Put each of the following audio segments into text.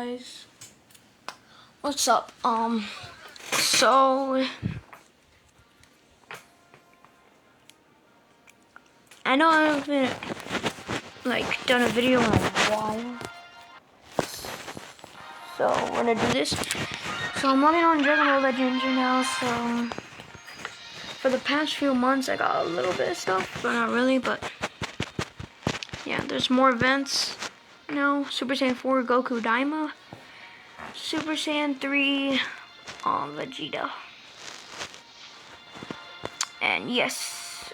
guys, what's up? So I know I haven't done a video in a while, so I'm gonna do this. So I'm working on Dragon Ball Legends right now. So for the past few months, I got a little bit of stuff, but not really. But yeah, there's more events now. Super Saiyan 4 Goku Daima, Super Saiyan 3 Vegeta, and yes,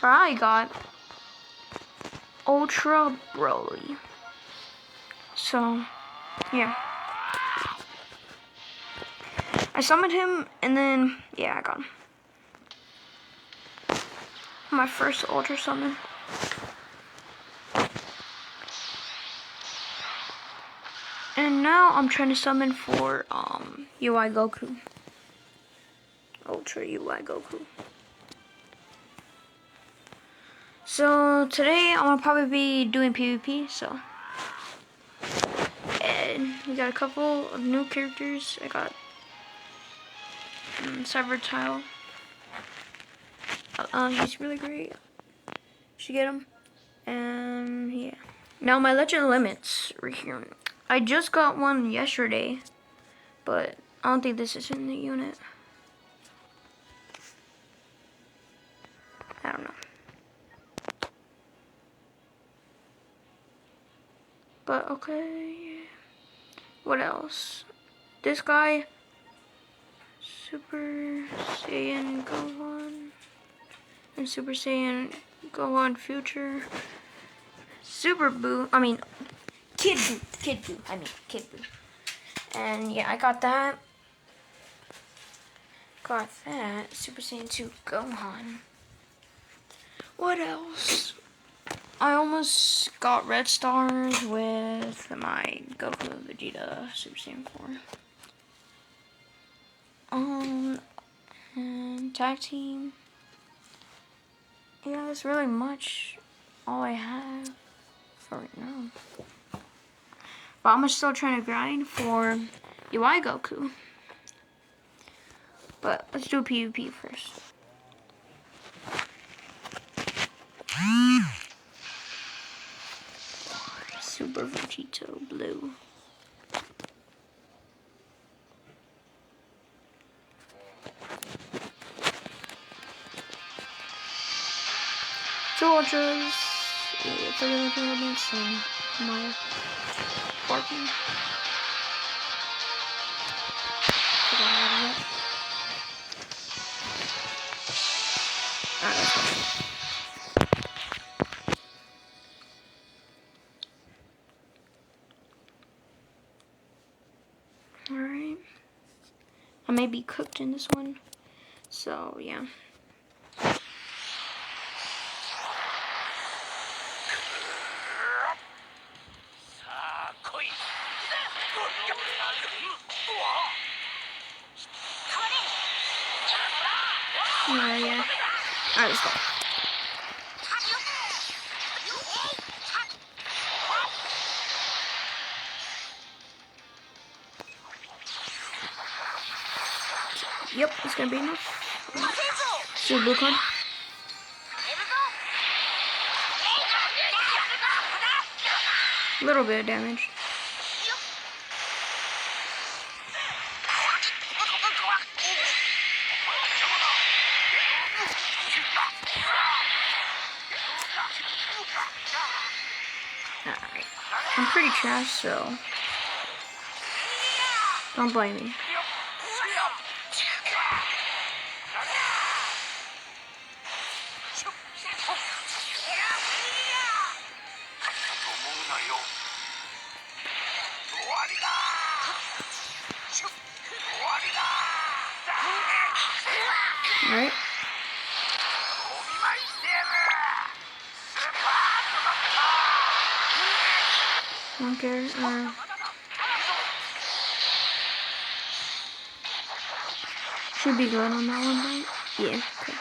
I got Ultra Broly. So yeah, I summoned him, and then yeah, I got him. My first Ultra summon. And now I'm trying to summon for UI Goku. Ultra UI Goku. So today I'm gonna probably be doing PvP, so. And we got a couple of new characters. I got Cybertile. He's really great. You should get him. And yeah. Now my legend limits right here. I just got one yesterday, but I don't think this is in the unit. I don't know. But okay. What else? This guy, Super Saiyan Gohan, and Super Saiyan Gohan Future. Super Boo, Kid Boo. And yeah, I got that. Super Saiyan 2 Gohan. What else? I almost got red stars with my Goku Vegeta Super Saiyan 4. And tag team. Yeah, that's really much all I have for right now. But I'm still trying to grind for UI Goku. But let's do PvP first. Super Vegito Blue. Georgia's elements and my barking. Alright, let's go. Alright. I may be cooked in this one. So yeah. Yeah. Alright, let's go. Yep, it's gonna be enough. See blue card. Little bit of damage. Alright. I'm pretty trash, so don't blame me. Alright. Okay, should be good on that one, right? Yeah, okay.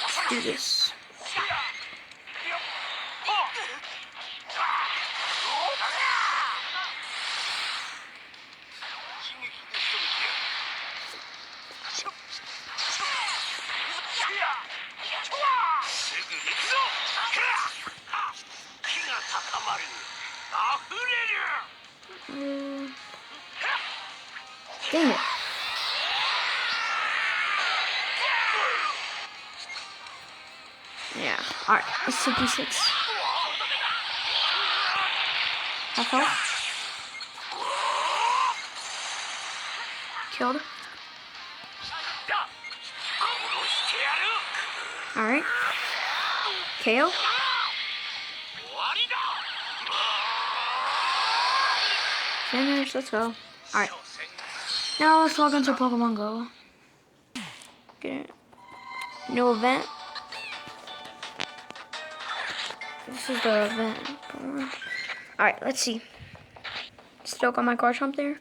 Let's do this. Dang it. Yeah, alright, let's take D6. Half health. Killed. Alright. KO. Finish, let's go. Alright. Now let's log into Pokemon Go. Get it. New event. This is the event. Alright, let's see. Still got my Garchomp there.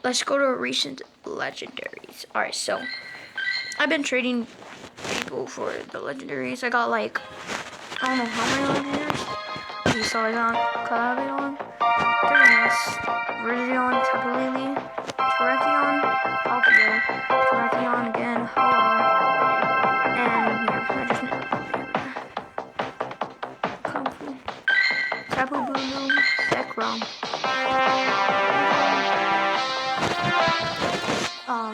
Let's go to recent legendaries. Alright, so I've been trading people for the legendaries. I got like, I don't know how many legendaries. Okay, so I got Calabion, Duramass, Virizion, Tapu Lele, Terrakion, Palkia, Terrakion again, hello. And yeah, I just never Tapu Bulu, Zekrom.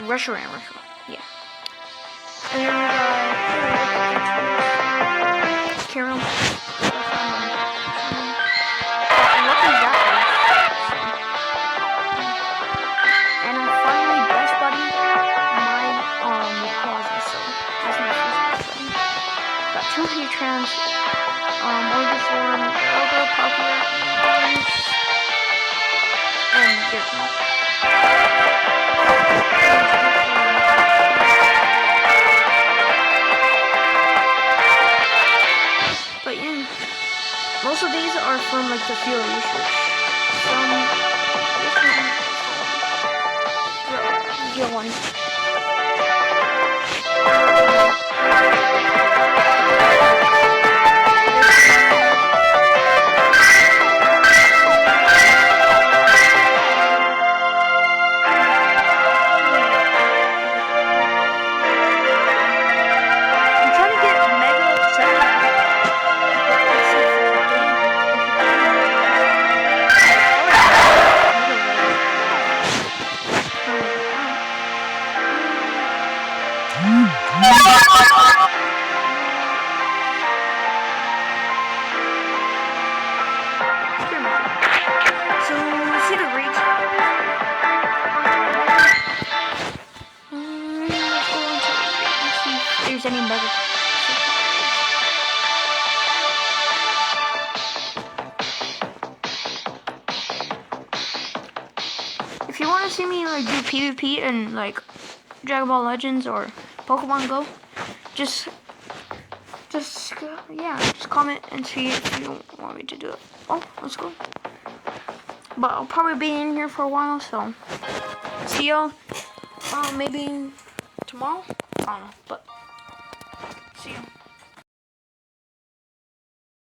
Reshiram, yeah. And then we got Carol. And what is that? And I'm finally best buddy mine Quasi, so that's my first best buddy. Got 2 Heatrans, Bulbasaur, Robo, Palkia, and Digimon. But yeah, most of these are from like the field research. Some one. Any mega. If you want to see me like do PvP and like Dragon Ball Legends or Pokemon Go, just comment and see if you want me to do it. Oh, let's go. But I'll probably be in here for a while, so see y'all maybe tomorrow. I don't know, but.